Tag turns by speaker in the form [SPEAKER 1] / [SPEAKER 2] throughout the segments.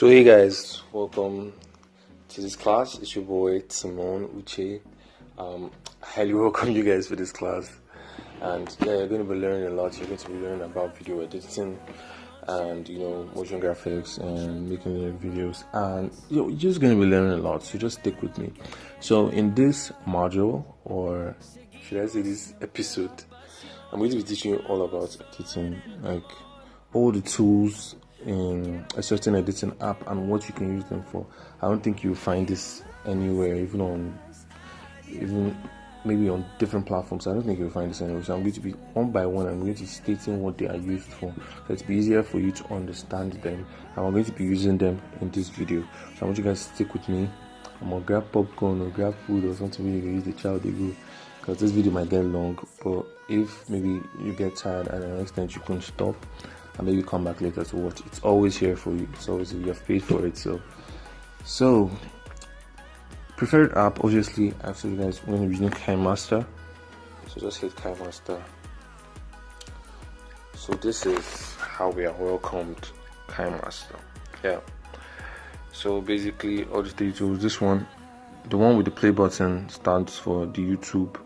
[SPEAKER 1] So hey guys, welcome to this class. It's your boy Simone Uche. I highly welcome you guys for this class. And yeah, you're going to be learning a lot. You're going to be learning about video editing and motion graphics and making videos, and you're just going to be learning a lot. So just stick with me. So in this module, or should I say this episode, I'm going to be teaching you all about editing, like all the tools in a certain editing app and what you can use them for. I don't think you'll find this anywhere, even maybe on different platforms. I don't think you'll find this anywhere. So I'm going to be one by one. I'm going to be stating what they are used for, so it's be easier for you to understand them. And I'm going to be using them in this video. So I want you guys to stick with me. I'm gonna grab popcorn or grab food or something where you can use the child they go, because this video might get long. But if maybe you get tired and the next time you can stop and maybe come back later to watch, it's always here for you. It's always, you have paid for it. So preferred app, obviously I've told you guys we're going to be using Kinemaster. So just hit Kinemaster. So this is how we are welcomed Kinemaster. Yeah. So basically all the three tools. This one, the one with the play button, stands for the YouTube.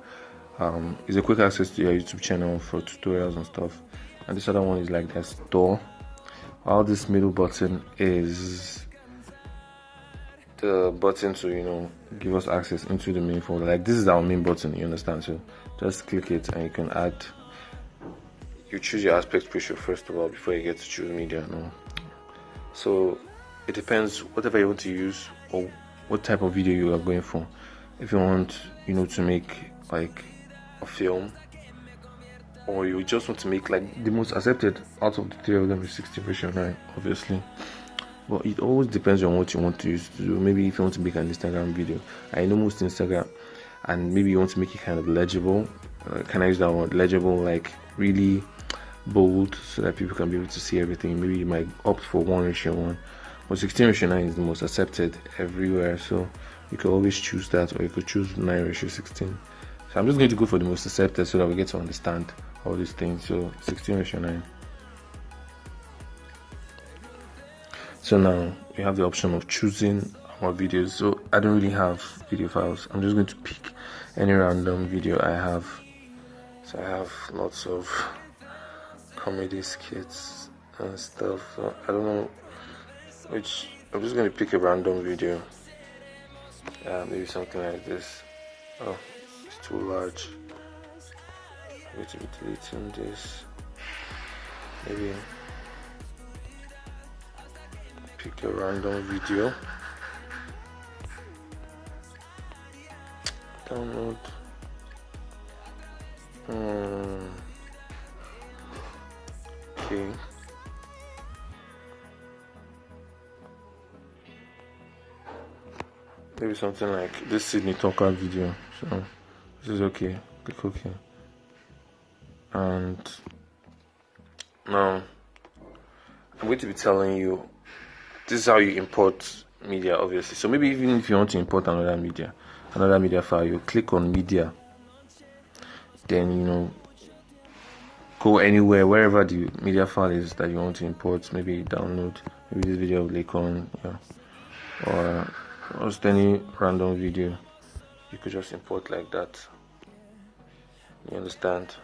[SPEAKER 1] It's a quick access to your YouTube channel for tutorials and stuff. And this other one is like the store. All this middle button is the button to give us access into the main folder. Like this is our main button, you understand? So just click it and you can add. You choose your aspect ratio first of all before you get to choose media. No, so it depends whatever you want to use or what type of video you are going for. If you want to make like a film, or you just want to make like the most accepted out of the three of them is 16:9, obviously. But it always depends on what you want to use to do. Maybe if you want to make an Instagram video, I know most Instagram, and maybe you want to make it kind of legible. Can I use that word? Legible, like really bold, so that people can be able to see everything. Maybe you might opt for 1:1, but 16:9 is the most accepted everywhere. So you could always choose that, or you could choose 9:16. So I'm just going to go for the most accepted so that we get to understand all these things. So 16:9. So now we have the option of choosing our videos. So I don't really have video files. I'm just going to pick any random video I have. So I have lots of comedy skits and stuff. So I don't know which. I'm just going to pick a random video. Maybe something like this. Oh, it's too large. I'm going to be deleting this. Maybe pick a random video. Download. Okay. Maybe something like this Sydney Talker video. So this is okay. Click OK. And now I'm going to be telling you, this is how you import media, obviously. So maybe even if you want to import another media file, you click on media, then go anywhere, wherever the media file is that you want to import. Maybe download, maybe this video will click on, or just any random video you could just import like that. You understand?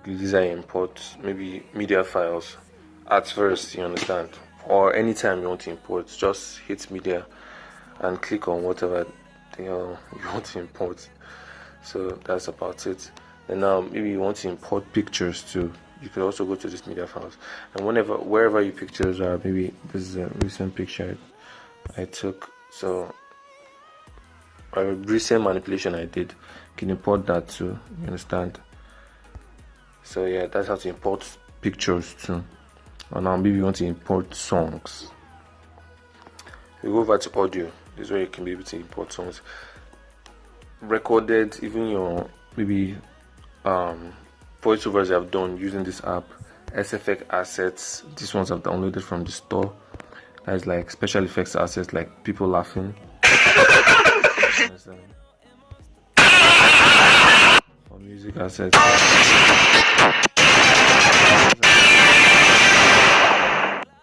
[SPEAKER 1] These are import maybe media files at first, you understand? Or anytime you want to import, just hit media and click on whatever the hell you want to import. So that's about it. And now maybe you want to import pictures too. You could also go to this media files, and wherever your pictures are, maybe this is a recent picture I took. So a recent manipulation I did, you can import that too. You understand? So yeah, that's how to import pictures too. And now maybe you want to import songs. You go over to audio. This is where you can be able to import songs recorded, even your maybe voiceovers I've done using this app. SFX assets, these ones I've downloaded from the store. That's like special effects assets, like people laughing. Or music assets.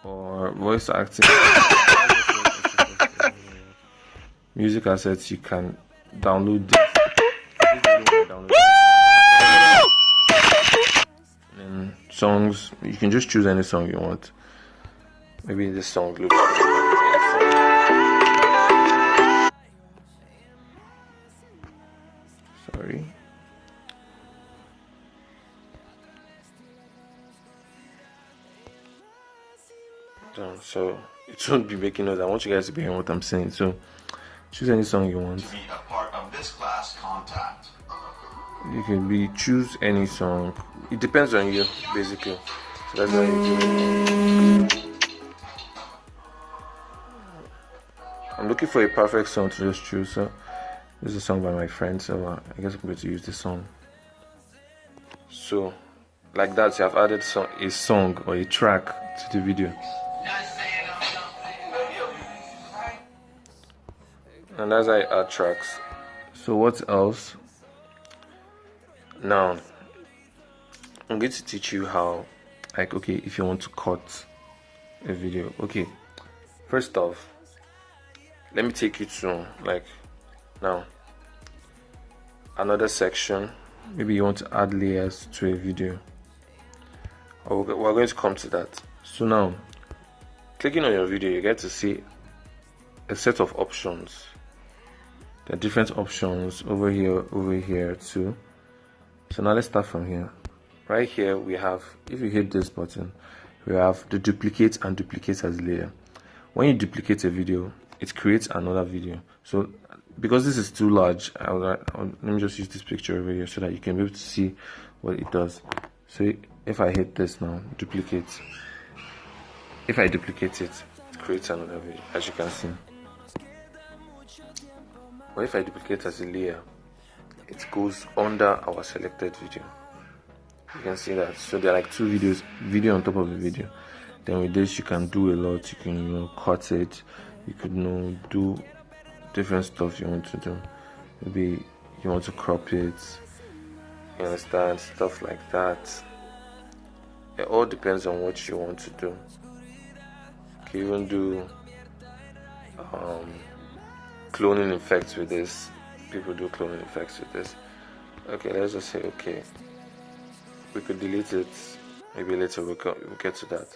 [SPEAKER 1] Or voice acting. Music assets, you can download this. And songs, you can just choose any song you want. Maybe this song looks sorry. So it won't be making noise. I want you guys to be hearing what I'm saying. So choose any song you want.
[SPEAKER 2] To be a part of this class, contact.
[SPEAKER 1] You can choose any song. It depends on you, basically. So that's why you do. I'm looking for a perfect song to just choose. So this is a song by my friend. So I guess I'm going to use this song. So like that, you have added a song or a track to the video. And as I add tracks, so what else? Now I'm going to teach you how, like, okay, if you want to cut a video. Okay, first off, let me take you to, like, now another section. Maybe you want to add layers to a video, we're going to come to that. So now, clicking on your video, you get to see a set of options. There are different options over here too. So now let's start from here. Right here we have, if you hit this button, we have the duplicate and duplicate as layer. When you duplicate a video, it creates another video. So because this is too large, let me just use this picture over here so that you can be able to see what it does. So if I hit this now, duplicate, if I duplicate it, it creates another video, as you can see. But if I duplicate as a layer, it goes under our selected video. You can see that. So there are like two videos, video on top of the video. Then with this you can do a lot. You can cut it. You could do different stuff you want to do. Maybe you want to crop it. You understand, stuff like that. It all depends on what you want to do. You can even do cloning effects with this. People do cloning effects with this. Okay, let's just say, okay, we could delete it. Maybe later we'll get to that.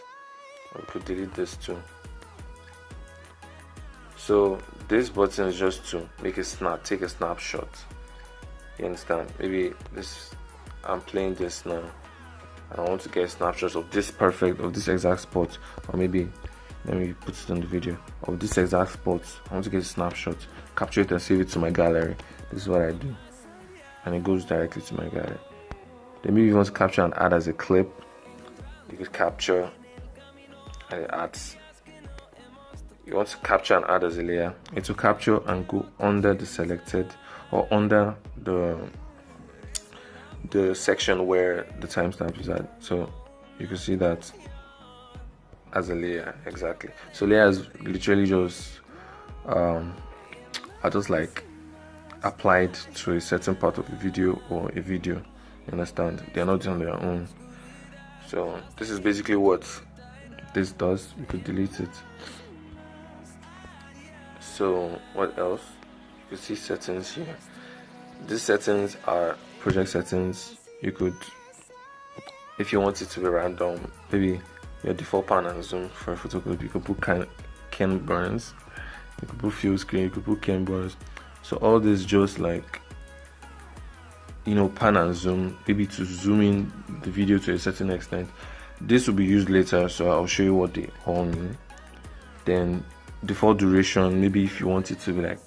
[SPEAKER 1] We could delete this too. So this button is just to make a take a snapshot. You understand? Maybe this, I'm playing this now, and I want to get a snapshot of this exact spot, or maybe let me put it on the video of this exact spot. I want to get a snapshot, capture it and save it to my gallery. This is what I do, and it goes directly to my gallery. Then maybe you want to capture and add as a clip. You could capture and it adds. You want to capture and add as a layer. It will capture and go under the selected, or under the section where the timestamp is at. So you can see that as a layer, exactly. So layers literally just are just like applied to a certain part of a video or a video. You understand? They're not on their own. So this is basically what this does. You could delete it. So what else? You could see settings here. These settings are project settings. You could, if you want it to be random, maybe your default pan and zoom for a photo clip, you could put Ken Burns. You could put full screen. You could put Ken Burns. So all this just like, pan and zoom, maybe to zoom in the video to a certain extent. This will be used later, so I'll show you what they all mean. Then default duration, maybe if you want it to be like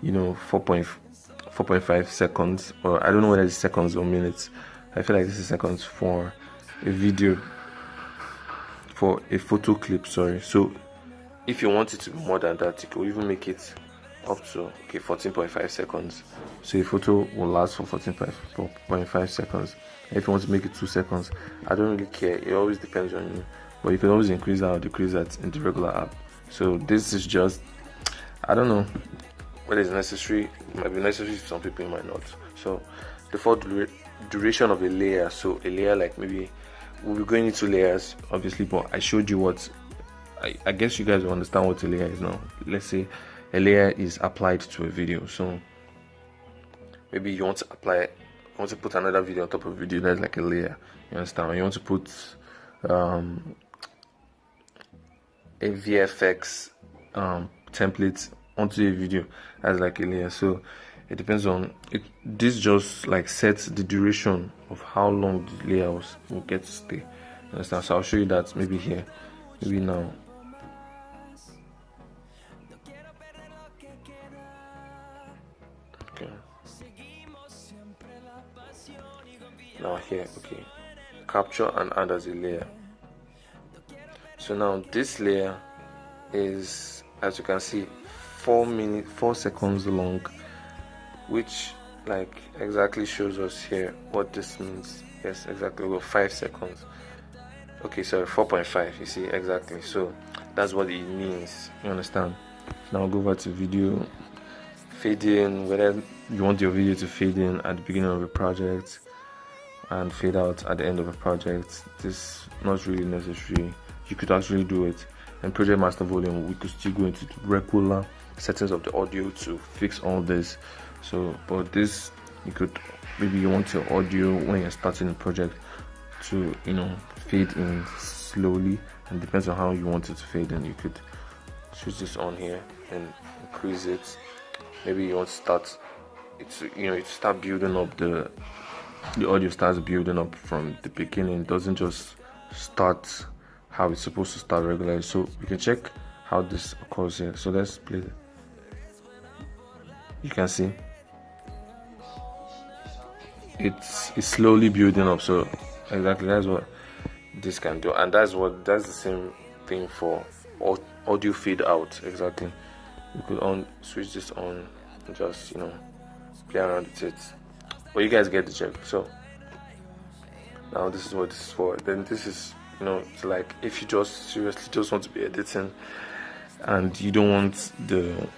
[SPEAKER 1] 4.5 seconds, or I don't know whether it's seconds or minutes. I feel like this is seconds for a video, for a photo clip, sorry. So if you want it to be more than that, you can even make it up to 14.5 seconds. So a photo will last for 14.5 seconds. And if you want to make it 2 seconds, I don't really care. It always depends on you, but you can always increase that or decrease that in the regular app. So this is just, I don't know whether it's necessary. It might be necessary to some people, it might not. So default duration of a layer. So a layer, like, maybe we'll be going into layers obviously, but I showed you what I guess you guys will understand what a layer is now. Let's say a layer is applied to a video. So maybe you want to put another video on top of a video. That's like a layer. You understand? Or you want to put a VFX template onto a video. That's like a layer. So it depends on it. This just like sets the duration of how long the layer will get to stay. You understand? So I'll show you that maybe here, maybe now. Okay. Now here, okay. Capture and add as a layer. So now this layer is, as you can see, 4 seconds long, which like exactly shows us here what this means. Yes, exactly. Well, 5 seconds. Okay, sorry, 4.5. You see, exactly. So that's what it means. You understand? Now go over to video, fade in, whether you want your video to fade in at the beginning of a project and fade out at the end of a project. This not really necessary. You could actually do it. And project master volume, we could still go into the regular settings of the audio to fix all this. So but this, you could, maybe you want your audio when you're starting the project to, you know, fade in slowly, and depends on how you want it to fade in. You could switch this on here and increase it. Maybe you want to start it's, you know, you start building up, the audio starts building up from the beginning. It doesn't just start how it's supposed to start regularly. So we can check how this occurs here. So let's play it. You can see it's slowly building up. So exactly, that's what this can do, and that's the same thing for audio fade out. Exactly, you could switch this on, just, you know, play around with it, but you guys get the joke. So now this is what this is for. Then this is, you know, it's like if you just seriously just want to be editing and you don't want the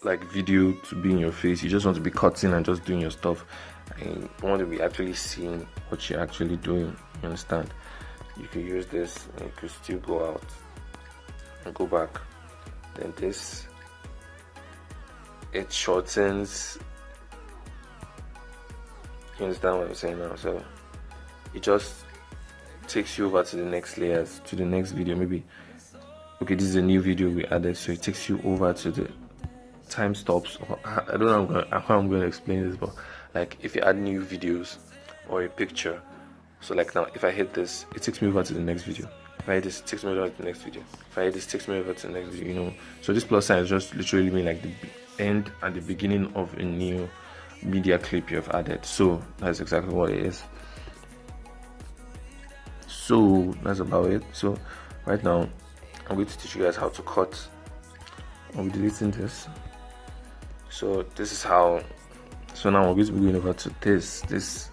[SPEAKER 1] like video to be in your face, you just want to be cutting and just doing your stuff, and you want to be actually seeing what you're actually doing. You understand? You can use this and you could still go out and go back. Then this, it shortens. You understand what I'm saying now? So it just takes you over to the next layers, to the next video. Maybe, okay, this is a new video we added, so it takes you over to the time stops. I don't know how I'm going to explain this, but like if you add new videos or a picture, so like now if I hit this, it takes me over to the next video. If I hit this, it takes me over to the next video. If I hit this, it takes me over to the next video, you know. So this plus sign is just literally mean like the end and the beginning of a new media clip you have added. So that's exactly what it is. So that's about it. So right now I'm going to teach you guys how to cut. I'll be deleting this. So this is how. So now we're going to be going over to this.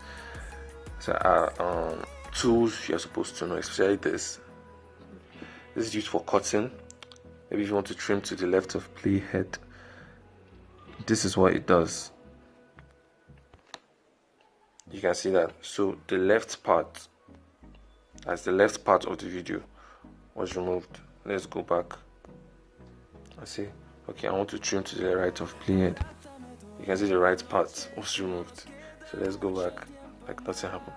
[SPEAKER 1] So tools you're supposed to know, especially this. This is used for cutting. Maybe if you want to trim to the left of playhead, this is what it does. You can see that. So the left part, as the left part of the video was removed. Let's go back. I see. Okay, I want to trim to the right of playhead. You can see the right part was removed. So let's go back like nothing happened.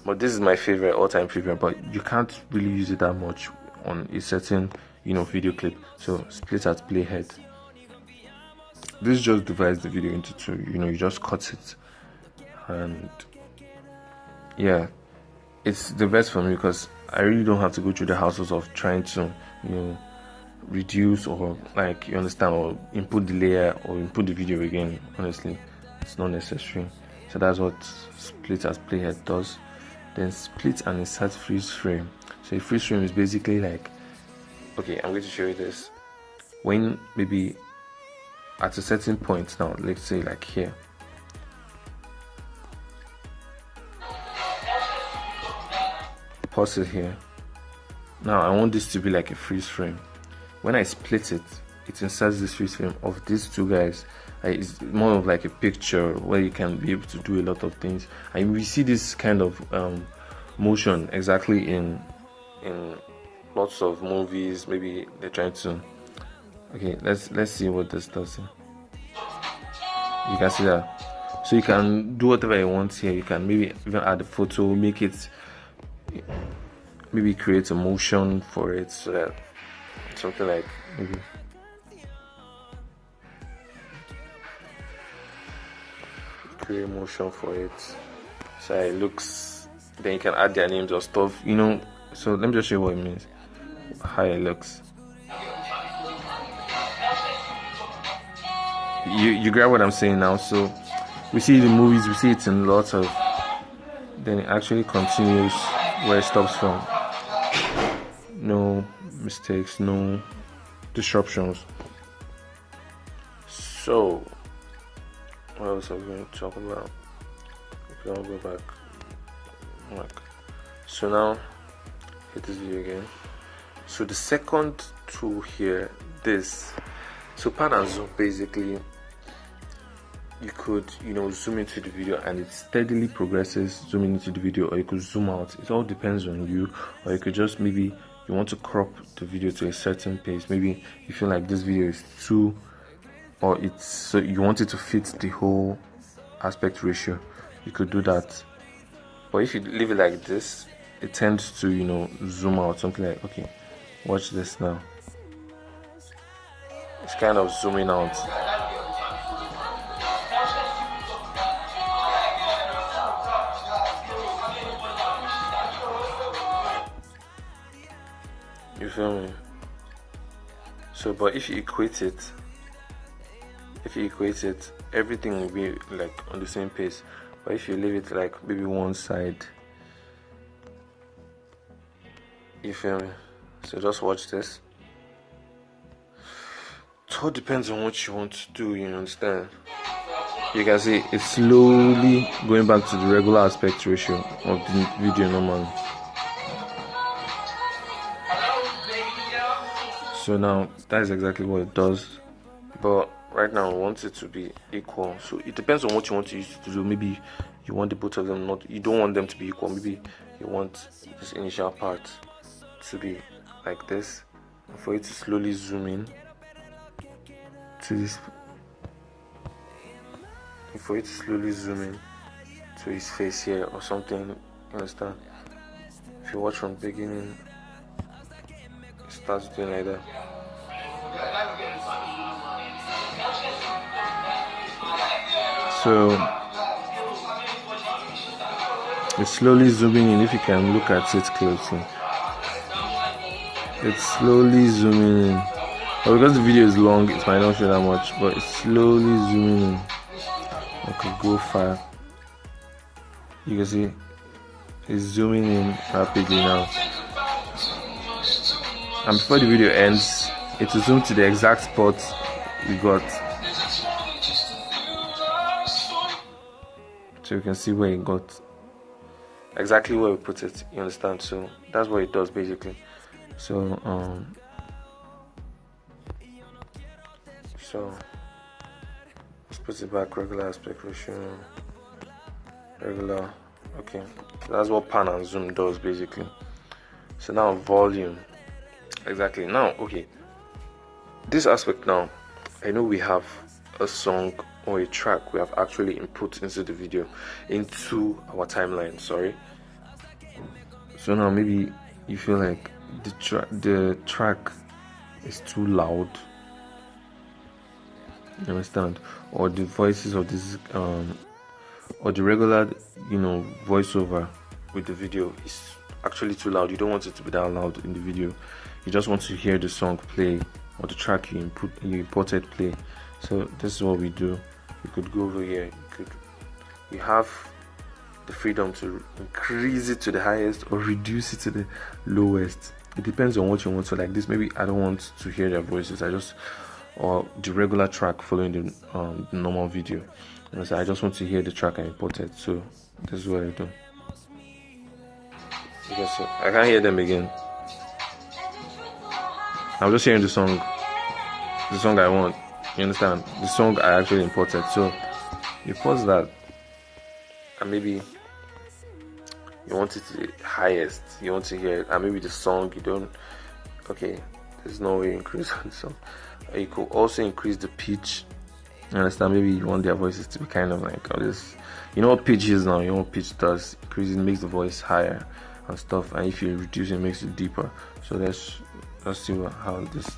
[SPEAKER 1] But this is my favorite, all-time favorite, but you can't really use it that much on a certain, you know, video clip. So split at playhead. This just divides the video into two. You know, you just cut it, and yeah, it's the best for me because I really don't have to go through the hassles of trying to, you know, reduce or, like, you understand, or input the layer or input the video again. Honestly, it's not necessary. So that's what split as playhead does. Then split and insert freeze frame. So a freeze frame is basically like, okay, I'm going to show you this. When maybe at a certain point, now let's say like here, pause it here. Now I want this to be like a freeze frame. When I split it, it inserts this freeze frame of these two guys. It's more of like a picture where you can be able to do a lot of things, and we see this kind of motion exactly in lots of movies. Maybe they're trying to. Okay, let's see what this does here. You can see that. So you can do whatever you want here. You can maybe even add a photo, make it, maybe create a motion for it, so that something like maybe create a motion for it, so it looks. Then you can add their names or stuff, you know. So let me just show you what it means, how it looks. You grab what I'm saying now. So we see the movies, we see it in lots of, then it actually continues where it stops from. No mistakes, no disruptions. So what else are we going to talk about? If you don't go back. So now hit this video again. So the second tool here, this, so pan and zoom, basically you could, you know, zoom into the video and it steadily progresses zooming into the video, or you could zoom out. It all depends on you. Or you could just, maybe you want to crop the video to a certain pace. Maybe you feel like this video is too, or it's, so you want it to fit the whole aspect ratio, you could do that. But if you leave it like this, it tends to, you know, zoom out. Something like, okay, watch this now. It's kind of zooming out. You feel me? So, but if you equate it, everything will be like on the same pace. But if you leave it like maybe one side, you feel me? So just watch this. It all depends on what you want to do, you understand? You can see it's slowly going back to the regular aspect ratio of the video normally. So now that is exactly what it does, but right now I want it to be equal. So it depends on what you want to use it to do. Maybe you want the both of them, not, you don't want them to be equal. Maybe you want this initial part to be like this, and for it to slowly zoom in to this, and for it to slowly zoom in to his face here or something, you understand? If you watch from the beginning, it starts doing like that. So it's slowly zooming in. If you can look at it closely, it's slowly zooming in. But because the video is long, it might not show that much, but it's slowly zooming in. I could go far. You can see it's zooming in rapidly now. And before the video ends, it will zoom to the exact spot we got. So you can see where it got, exactly where we put it, you understand? So that's what it does basically. So let's put it back, regular aspect ratio, regular. Okay, so that's what pan and zoom does basically. So now volume, exactly. Now, okay, this aspect now, I know we have a song or a track we have actually input into the video, into our timeline, sorry. So now maybe you feel like the track is too loud, you understand, or the voices of this or the regular, you know, voiceover with the video is actually too loud. You don't want it to be that loud in the video. You just want to hear the song play or the track you imported play. So this is what we do. You could go over here, you have the freedom to increase it to the highest or reduce it to the lowest. It depends on what you want. So like this, maybe I don't want to hear their voices, or the regular track following the normal video. And so I just want to hear the track I imported. So this is what I do. You can see I can't hear them again. I'm just hearing the song I want. You understand? The song I actually imported. So you pause that, and maybe you want it to the highest. You want to hear it, and maybe the song you don't. Okay, there's no way you increase on some. You could also increase the pitch. You understand? Maybe you want their voices to be kind of like this. You know what pitch is now? You know what pitch does? Increase it, makes the voice higher and stuff. And if you reduce it, makes it deeper. So let's see how this.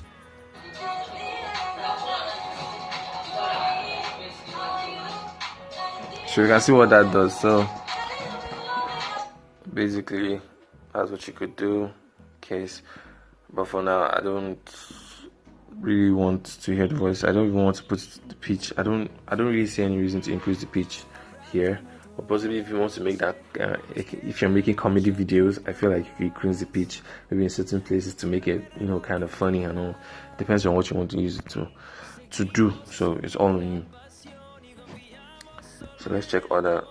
[SPEAKER 1] So you can see what that does. So basically, that's what you could do. Case, but for now, I don't really want to hear the voice. I don't even want to put the pitch. I don't really see any reason to increase the pitch here. But possibly if you want to make that, if you're making comedy videos, I feel like you could increase the pitch maybe in certain places to make it, you know, kind of funny and all. Depends on what you want to use it to do. So it's all on you. So let's check other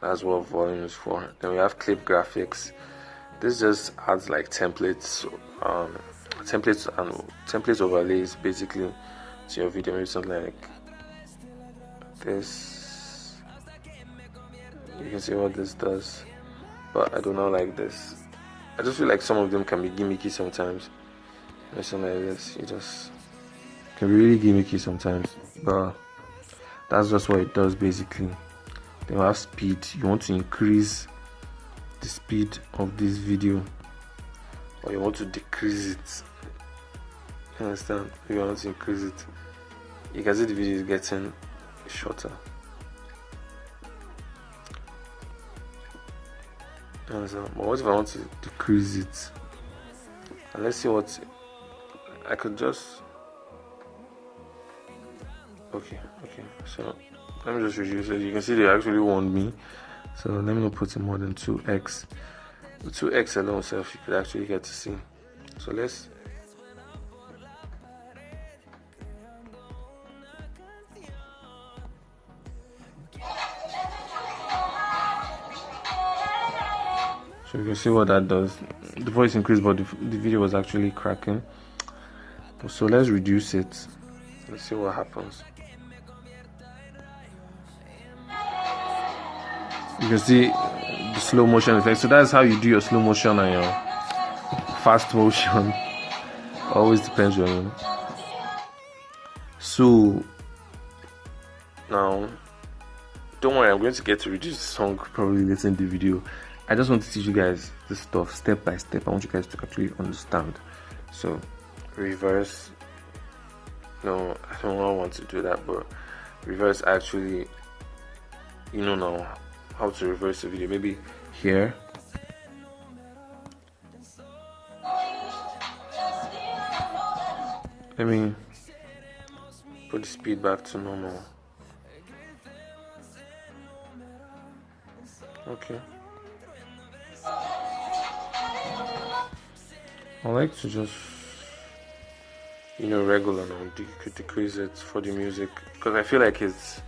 [SPEAKER 1] as well volumes for. Then we have clip graphics. This just adds like templates templates overlays basically to your video. Maybe something like this. You can see what this does, but I do not like this. I just feel like some of them can be gimmicky sometimes. Or something like this, you just can be really gimmicky sometimes, but that's just what it does basically. Then we have speed. You want to increase the speed of this video, or you want to decrease it. You understand? If you want to increase it, you can see the video is getting shorter. You understand? But what if I want to decrease it? And let's see what I could just. Okay. So let me just reduce it. You can see they actually warned me. So let me not put it more than 2x. The 2x alone self you could actually get to see. So let's. So you can see what that does. The voice increased, but the video was actually cracking. So let's reduce it. Let's see what happens. You can see the slow motion effect. So that's how you do your slow motion and your fast motion. Always depends on you. So now, don't worry, I'm going to get to reduce the song probably later in the video. I just want to teach you guys this stuff step by step. I want you guys to actually understand. So reverse. No, I don't want to do that, but reverse actually, you know now how to reverse the video. Maybe here. Let me put the speed back to normal. Okay. I like to just, you know, regular now. Decrease it for the music because I feel like it's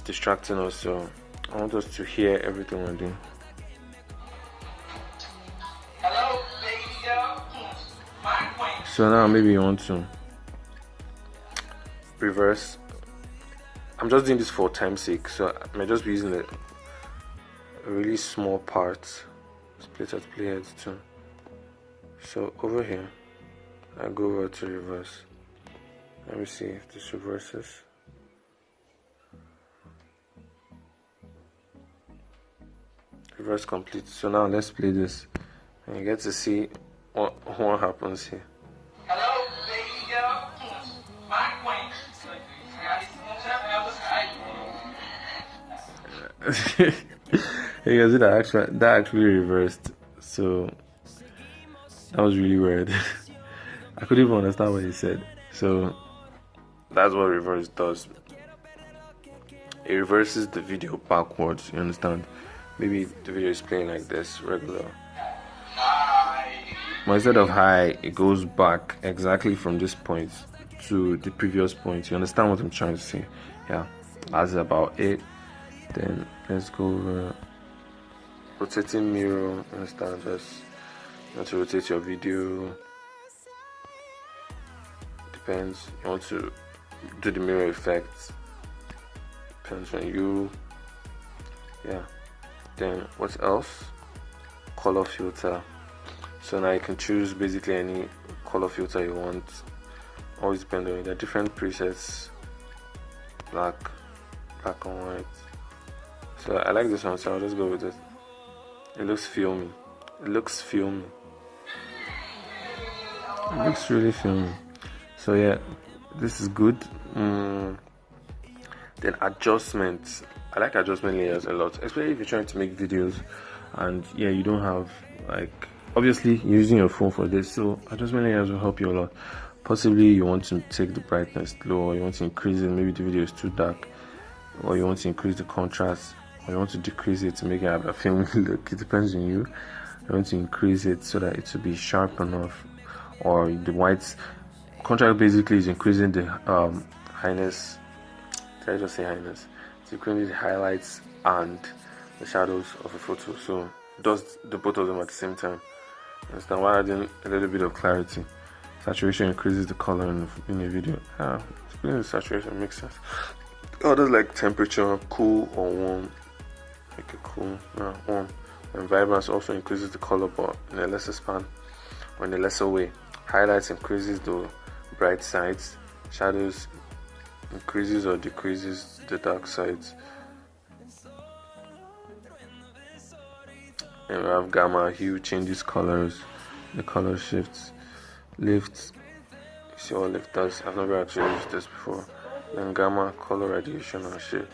[SPEAKER 1] distracting us. So I want us to hear everything we're doing.
[SPEAKER 2] Hello, lady. My queen.
[SPEAKER 1] So now maybe you want to reverse. I'm just doing this for time's sake, so I might just be using a really small part. Split at playhead too. So over here, I go over to reverse. Let me see if this reverses. Reverse complete. So now let's play this, and you get to see what happens here.
[SPEAKER 2] Hello, baby girl. My queen.
[SPEAKER 1] You can see that actually reversed. So that was really weird. I couldn't even understand what he said. So that's what reverse does. It reverses the video backwards. You understand? Maybe the video is playing like this, regular. But instead of high, it goes back exactly from this point to the previous point. You understand what I'm trying to say? Yeah, that's about it. Then let's go over rotating mirror. You understand? Just you want to rotate your video. Depends. You want to do the mirror effect. Depends on you. Yeah. Then what else? Color filter. So now you can choose basically any color filter you want. Always depend on it. There are different presets, black and white. So I like this one, so I'll just go with it. It looks filmy. It looks filmy. It looks really filmy. So yeah, this is good. Then adjustments. I like adjustment layers a lot, especially if you're trying to make videos and yeah, you don't have, like, obviously you're using your phone for this, so adjustment layers will help you a lot. Possibly you want to take the brightness low, or you want to increase it, maybe the video is too dark, or you want to increase the contrast, or you want to decrease it to make it have a filmy look. It depends on you. You want to increase it so that it will be sharp enough, or the whites. Contrast basically is increasing the highness. Did I just say highness? It's increasing the highlights and the shadows of a photo. So it does the both of them at the same time. Understand? While adding a little bit of clarity. Saturation increases the color in a video. Increasing the saturation makes sense. Others like temperature, cool or warm. Make it cool, warm. And vibrance also increases the color, but in a lesser span or in a lesser way. Highlights increases the bright sides. Shadows increases or decreases the dark sides. And we have gamma, hue changes colors, the color shifts, lifts. You see what lift does? I've never actually used this before. Then gamma, color radiation and shit.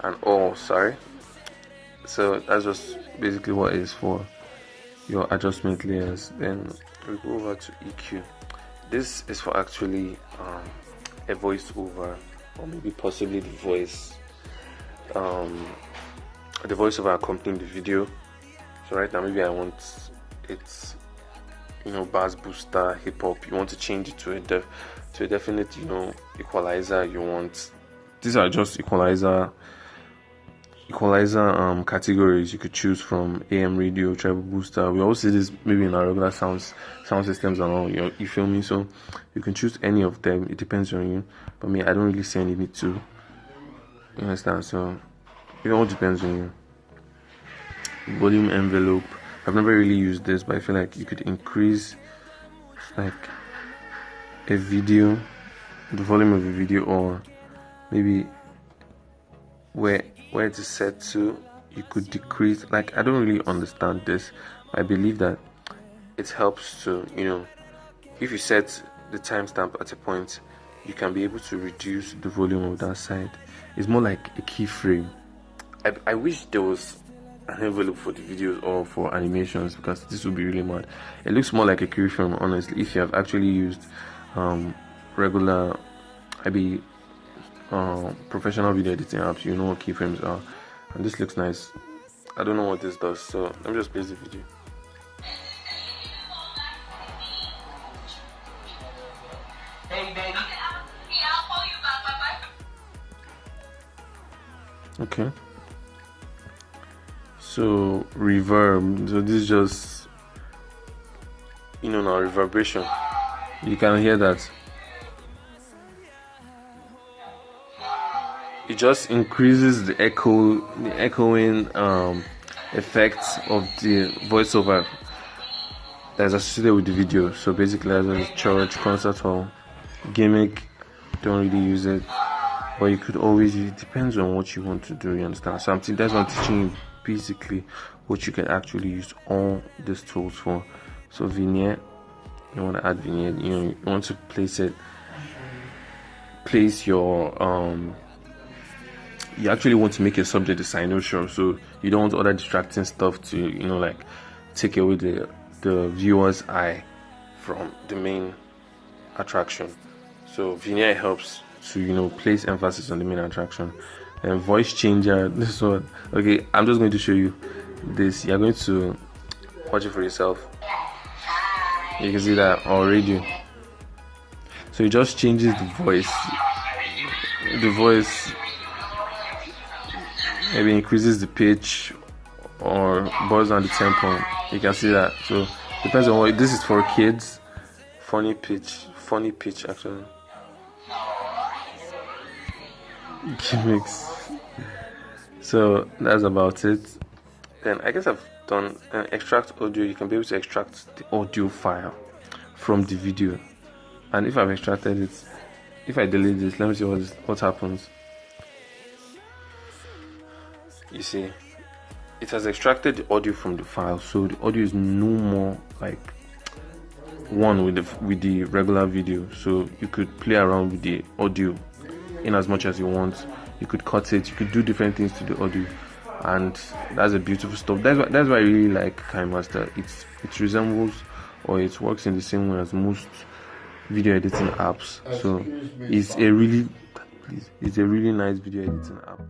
[SPEAKER 1] And sorry. So that's just basically what it is for your adjustment layers. Then we go over to EQ. This is for actually a voiceover, or maybe possibly the voiceover accompanying the video. So right now maybe I want it, bass booster, hip hop. You want to change it to a definite, equalizer. You want, these are just equalizer categories you could choose from: AM radio, treble booster. We also see this maybe in our regular sound systems and all. You feel me? So you can choose any of them. It depends on you. But me, I don't really see any need to. You understand? So it all depends on you. Volume envelope. I've never really used this, but I feel like you could increase like a video, the volume of a video, or maybe where it is set to, you could decrease. Like, I don't really understand this. I believe that it helps to, if you set the timestamp at a point, you can be able to reduce the volume of that side. It's more like a keyframe. I wish there was an envelope for the videos or for animations, because this would be really mad. It looks more like a keyframe, honestly, if you have actually used regular professional video editing apps. You know what keyframes are, and this looks nice. I don't know what this does, so let me just play the video.
[SPEAKER 2] Hey, baby.
[SPEAKER 1] Okay, so reverb. So this is just now reverberation. You can hear that. It just increases the echoing effects of the voiceover that's associated with the video. So basically, as a church, concert hall, gimmick, don't really use it, but you could always use it. Depends on what you want to do, you understand? So that's what I'm teaching you, basically what you can actually use all these tools for. So vignette, you want to add vignette, you want to place your you actually want to make a subject a cynosure, so you don't want other distracting stuff to like take away the viewer's eye from the main attraction. So vignette helps to place emphasis on the main attraction. And voice changer, this one, okay, I'm just going to show you this. You're going to watch it for yourself. You can see that already. So it just changes the voice maybe increases the pitch or buzz down the tempo. You can see that. So depends on what this is for. Kids, funny pitch actually. Gimmicks. So that's about it. Then I guess I've on extract audio, you can be able to extract the audio file from the video. And if I've extracted it, if I delete this, let me see what happens. You see, it has extracted the audio from the file, so the audio is no more like one with the regular video. So you could play around with the audio in as much as you want. You could cut it, you could do different things to the audio, and that's a beautiful stuff. That's why I really like Kinemaster. It resembles, or it works in the same way as most video editing apps. So it's a really nice video editing app.